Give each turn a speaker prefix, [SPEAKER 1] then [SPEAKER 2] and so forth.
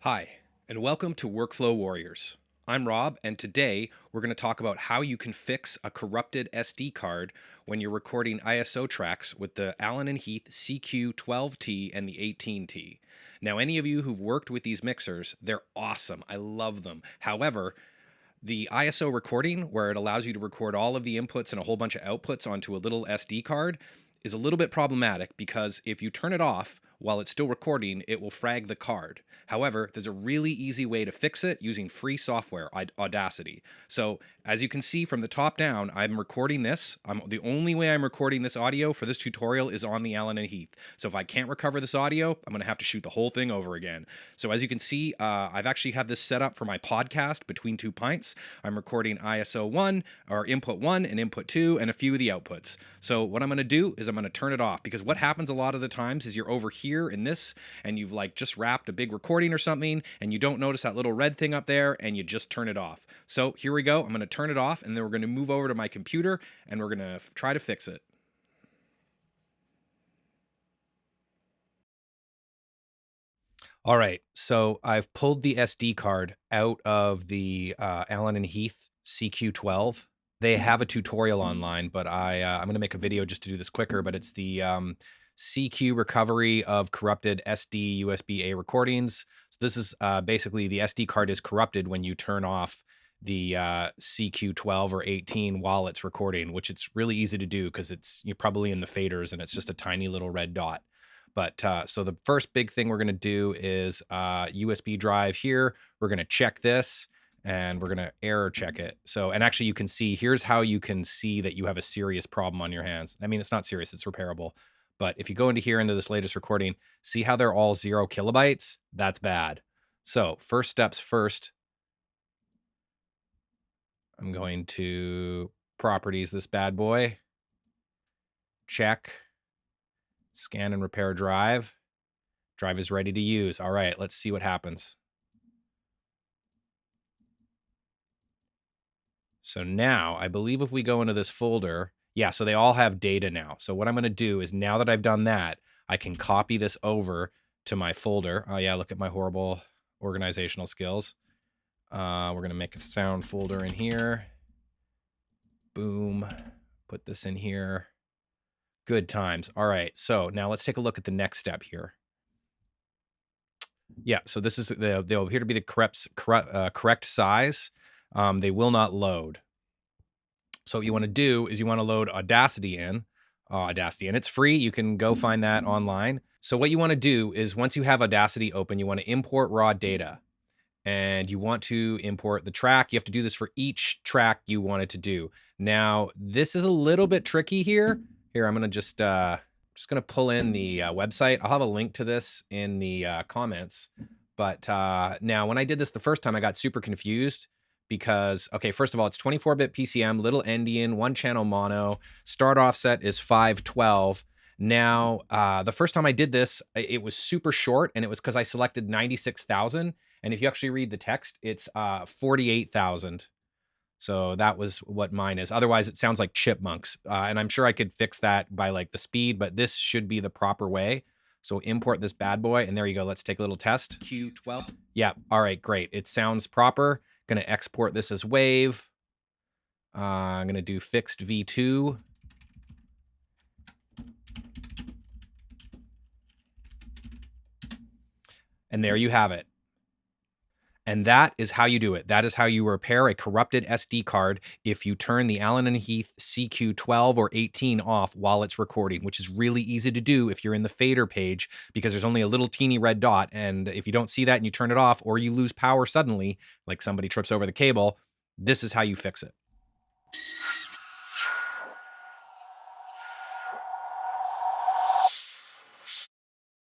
[SPEAKER 1] Hi, and welcome to Workflow Warriors. I'm Rob, and today we're going to talk about how you can fix a corrupted SD card when you're recording ISO tracks with the Allen Heath CQ12T and the 18T. Now, any of you who've worked with these mixers, they're awesome. I love them. However, the ISO recording, where it allows you to record all of the inputs and a whole bunch of outputs onto a little SD card, is a little bit problematic because if you turn it off while it's still recording, it will frag the card. However, there's a really easy way to fix it using free software, Audacity. So as you can see from the top down, I'm recording this. The only way I'm recording this audio for this tutorial is on the Allen Heath. So if I can't recover this audio, I'm going to have to shoot the whole thing over again. So as you can see, I've actually had this set up for my podcast, Between Two Pints. I'm recording ISO 1, or input 1 and input 2, and a few of the outputs. So what I'm going to do is I'm going to turn it off, because what happens a lot of the times is you're over here in this, and you've like just wrapped a big recording or something, and you don't notice that little red thing up there, and you just turn it off. So here we go. I'm going to turn it off, and then we're going to move over to my computer, and we're going to try to fix it. All right, so I've pulled the SD card out of the Allen Heath CQ12. They have a tutorial online, but I'm going to make a video just to do this quicker. But it's the CQ recovery of corrupted SD USB-A recordings. So this is basically the SD card is corrupted when you turn off the CQ12 or 18 while it's recording, which it's really easy to do because you're probably in the faders and it's just a tiny little red dot. But so the first big thing we're going to do is USB drive here. We're going to check this, and we're going to error check it. So, and actually you can see, here's how you can see that you have a serious problem on your hands. I mean, it's not serious, it's repairable. But if you go into here, into this latest recording, see how they're all 0 kilobytes? That's bad. So first steps first, I'm going to properties this bad boy, check, scan and repair drive. Drive is ready to use. All right, let's see what happens. So now I believe if we go into this folder, yeah, so they all have data now. So what I'm going to do is, now that I've done that, I can copy this over to my folder. Oh yeah, look at my horrible organizational skills. We're going to make a sound folder in here. Boom. Put this in here. Good times. All right, so now let's take a look at the next step here. Yeah, so this is they'll appear to be the correct size. They will not load. So what you want to do is you want to load Audacity in. And it's free. You can go find that online. So what you want to do is, once you have Audacity open, you want to import raw data, and you want to import the track. You have to do this for each track you want it to do. Now, this is a little bit tricky here. Here, I'm going to just going to pull in the website. I'll have a link to this in the comments. But now, when I did this the first time, I got super confused because, okay, first of all, it's 24-bit PCM, little endian, 1-channel mono. Start offset is 512. Now, the first time I did this, it was super short, and it was because I selected 96,000. And if you actually read the text, it's 48,000. So that was what mine is. Otherwise, it sounds like chipmunks. And I'm sure I could fix that by like the speed, but this should be the proper way. So import this bad boy, and there you go. Let's take a little test. Q12. Yeah. All right, great. It sounds proper. Going to export this as WAV. I'm going to do fixed V2. And there you have it. And that is how you do it. That is how you repair a corrupted SD card if you turn the Allen Heath CQ12 or 18 off while it's recording, which is really easy to do if you're in the fader page, because there's only a little teeny red dot. And if you don't see that and you turn it off, or you lose power suddenly, like somebody trips over the cable, this is how you fix it.